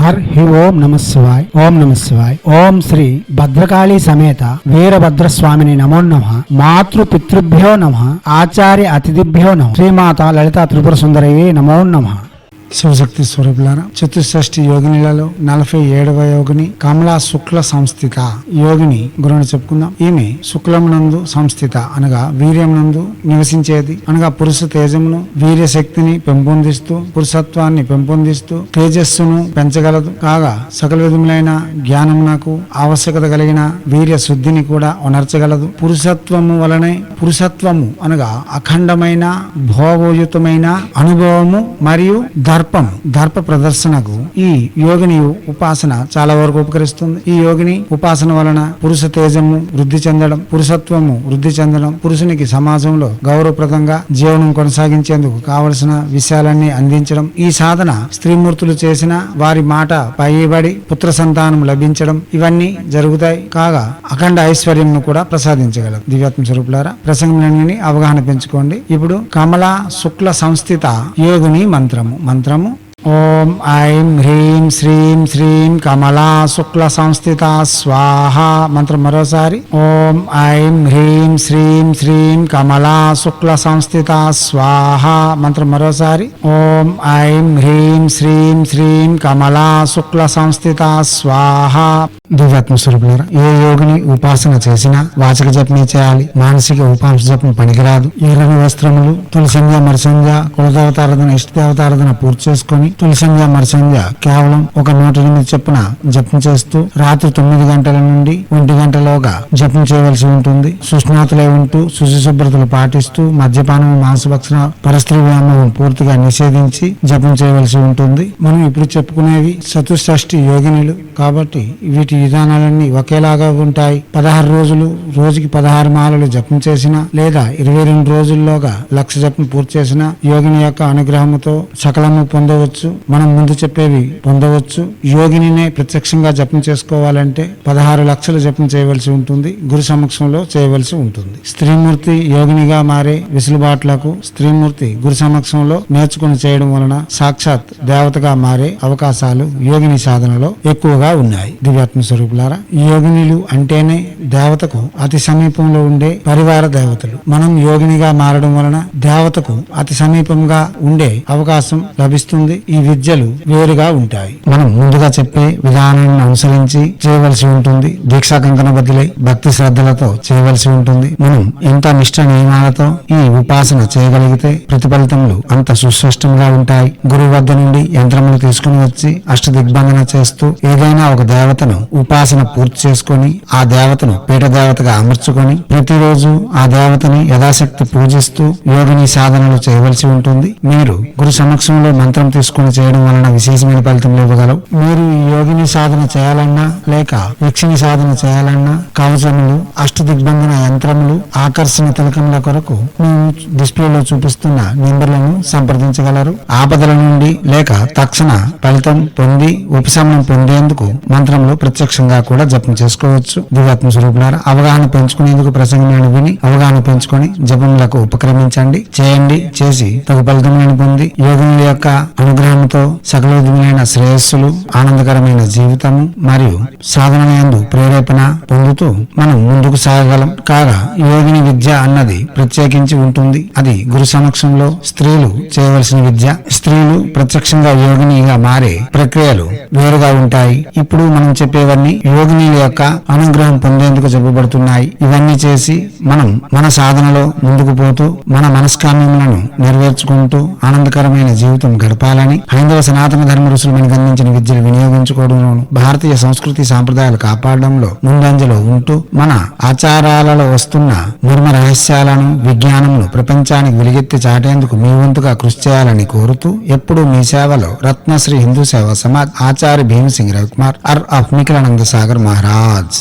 హి ఓం నమ శివాయ్. ఓం నమ శివాయ్. ఓం శ్రీ భద్రకాళీ సమేత వీరభద్రస్వామిని నమో నమః. మాతృ పితృభ్యో నమః. ఆచార్య అతిథిభ్యో నమః. శ్రీమాత లలితా త్రిపుర సుందరయే నమో నమః. శివశక్తి స్వరూపులారా, చతుషష్ఠి యోగినిలలో 47వ యోగిని కమలా శుక్ల సంస్థిత యోగిని గురించి చెప్పుకుందాం. ఈమె శుక్లమునందు సంస్థిత అనగా వీర్యమునందు నివసించేది అనగా పురుష తేజమును వీర్య శక్తిని పెంపొందిస్తూ పురుషత్వాన్ని పెంపొందిస్తూ తేజస్సును పెంచగలదు. కాగా సకల విధములైన జ్ఞానమునకు ఆవశ్యకత కలిగిన వీర్య శుద్ధిని కూడా ఉనర్చగలదు. పురుషత్వము వలనే పురుషత్వము అనగా అఖండమైన భోగోయుతమైన అనుభవము మరియు దర్ప ప్రదర్శనకు ఈ యోగిని ఉపాసన చాలా వరకు ఉపకరిస్తుంది. ఈ యోగిని ఉపాసన వలన పురుష తేజము వృద్ధి చెందడం, పురుషత్వము వృద్ధి చెందడం, పురుషునికి సమాజంలో గౌరవప్రదంగా జీవనం కొనసాగించేందుకు కావలసిన విషయాలన్నీ అందించడం, ఈ సాధన స్త్రీమూర్తులు చేసిన వారి మాట పైబడి పుత్ర సంతానం లభించడం ఇవన్నీ జరుగుతాయి. కాగా అఖండ ఐశ్వర్యంను కూడా ప్రసాదించగలదు. దివ్యాత్మ స్వరూపులారా, ప్రసంగంలోని అవగాహన పెంచుకోండి. ఇప్పుడు కమలా శుక్ల సంస్థిత యోగిని మంత్రము ఓం ఐం హ్రీం శ్రీం శ్రీం కమలా శుక్ల సంస్థిత స్వాహ. మంత్రం మరోసారి. ఓం ఐం హ్రీం శ్రీం శ్రీం కమలా శుక్ల సంస్థిత స్వాహ. మంత్రం మరోసారి. ఓం ఐం హ్రీం శ్రీం శ్రీం కమలా శుక్ల సంస్థిత స్వాహ. దివ్యాత్మ స్వరూపులారా, ఏ యోగిని ఉపాసన చేసినా వాచక జపమే చేయాలి. మానసిక ఉపాసన జపం పనికిరాదు. ఎర్రని వస్త్రములు, తులసింజ మరసంజ కులదేవతారాధన ఇష్టదేవతారాధన పూర్తి చేసుకుని తులసింజ మరసంజ కేవలం ఒక 108 చొప్పున జపం చేస్తూ రాత్రి 9 గంటల నుండి 1 గంటలోగా జపం చేయవలసి ఉంటుంది. సుష్ణాతులై ఉంటూ శుచి శుభ్రతలు పాటిస్తూ మద్యపానం మాంసభక్షణ పరస్త్రీ వ్యామోహం పూర్తిగా నిషేధించి జపం చేయవలసి ఉంటుంది. మనం ఇప్పుడు చెప్పుకునేవి చతుషష్ఠి యోగినులు కాబట్టి వీటి విధానాలన్నీ ఒకేలాగా ఉంటాయి. 16 రోజులు రోజుకి 16 మాలలు జపం చేసినా లేదా 22 రోజుల్లోగా 1,00,000 జపం పూర్తి చేసిన యోగిని యొక్క అనుగ్రహముతో సకలము పొందవచ్చు. మనం ముందు చెప్పేవి పొందవచ్చు. యోగినినే ప్రత్యక్షంగా జపం చేసుకోవాలంటే 16 లక్షలు జపం చేయవలసి ఉంటుంది. గురు సమక్షంలో చేయవలసి ఉంటుంది. స్త్రీమూర్తి యోగినిగా మారే వెసులుబాట్లకు స్త్రీమూర్తి గురు సమక్షంలో నేర్చుకుని చేయడం వలన సాక్షాత్ దేవతగా మారే అవకాశాలు యోగిని సాధనలో ఎక్కువగా ఉన్నాయి. దివ్యాత్మ స్వరూపులారా, యోగినిలు అంటేనే దేవతకు అతి సమీపంలో ఉండే పరివార దేవతలు. మనం యోగినిగా మారడం వలన దేవతకు అతి సమీపంగా ఉండే అవకాశం లభిస్తుంది. ఈ విద్యలు వేరుగా ఉంటాయి. మనం ముందుగా చెప్పే విధానాన్ని అనుసరించి చేయవలసి ఉంటుంది. దీక్షా కంకణ బదిలై భక్తి శ్రద్ధలతో చేయవలసి ఉంటుంది. మనం ఎంత నిష్ఠ నియమాలతో ఈ ఉపాసన చేయగలిగితే ప్రతిఫలితములు అంత సుస్పష్టంగా ఉంటాయి. గురువు వద్ద నుండి యంత్రములు తీసుకుని వచ్చి అష్ట దిగ్బంధన చేస్తూ ఏదైనా ఒక దేవతను ఉపాసన పూర్తి చేసుకుని ఆ దేవతను పీఠ దేవతగా అమర్చుకొని ప్రతిరోజు ఆ దేవతని యథాశక్తి పూజిస్తూ యోగిని సాధనలు చేయవలసి ఉంటుంది. మీరు గురు సమక్షంలో మంత్రం తీసుకుని చేయడం వలన విశేషమైన ఫలితములు ఇవ్వగలవు. మీరు ఈ యోగిని సాధన చేయాలన్నా లేక యక్షిని సాధన చేయాలన్నా కవచములు, అష్ట దిగ్బంధన యంత్రములు, ఆకర్షణ తిలకముల కొరకు మేము డిస్ప్లేలో చూపిస్తున్న నెంబర్లను సంప్రదించగలరు. ఆపదల నుండి లేక తక్షణ ఫలితం పొంది ఉపశమనం పొందేందుకు మంత్రములు ప్రత్యక్షంగా కూడా జపం చేసుకోవచ్చు. దివ్యాత్మ స్వరూపులారా, అవగాహన పెంచుకునేందుకు ప్రసంగాన్ని విని అవగాహన పెంచుకొని జపములకు ఉపక్రమించండి. చేయండి. చేసి తగు ఫలితములను పొంది యోగుల యొక్క అనుగ్రహంతో సకల విధములైన శ్రేయస్సులు, ఆనందకరమైన జీవితము మరియు సాధనయందు ప్రేరేపణ పొందుతూ మనం ముందుకు సాగగలం. కాగా యోగిని విద్య అన్నది ప్రత్యేకించి ఉంటుంది. అది గురు సమక్షంలో స్త్రీలు చేయవలసిన విద్య. స్త్రీలు ప్రత్యక్షంగా యోగినిగా మారే ప్రక్రియలు వేరుగా ఉంటాయి. ఇప్పుడు మనం చెప్పేవన్నీ యోగినీల యొక్క అనుగ్రహం పొందేందుకు చెప్పబడుతున్నాయి. ఇవన్నీ చేసి మనం మన సాధనలో ముందుకు పోతూ మన మనస్కామ్యములను నెరవేర్చుకుంటూ ఆనందకరమైన జీవితం గడపాలని హైందవ సనాతన ధర్మ ఋషులు మనకు అందించిన విద్యలు వినియోగించుకోవడంలోను భారతీయ సంస్కృతి సాంప్రదాయాలు కాపాడడంలో ముందంజలో ఉంటూ మన ఆచారాలలో వస్తున్న మర్మ రహస్యాలను విజ్ఞానమును ప్రపంచానికి వెలుగెత్తి చాటేందుకు మీ వంతుగా కృషి చేయాలని కోరుతూ ఎప్పుడూ మీ సేవలో రత్నశ్రీ హిందూ సేవా సమాజ్ ఆచార్య భీమసింగ్ రవికుమార్ ఆఫ్ నిఖిలానంద సాగర్ మహారాజ్.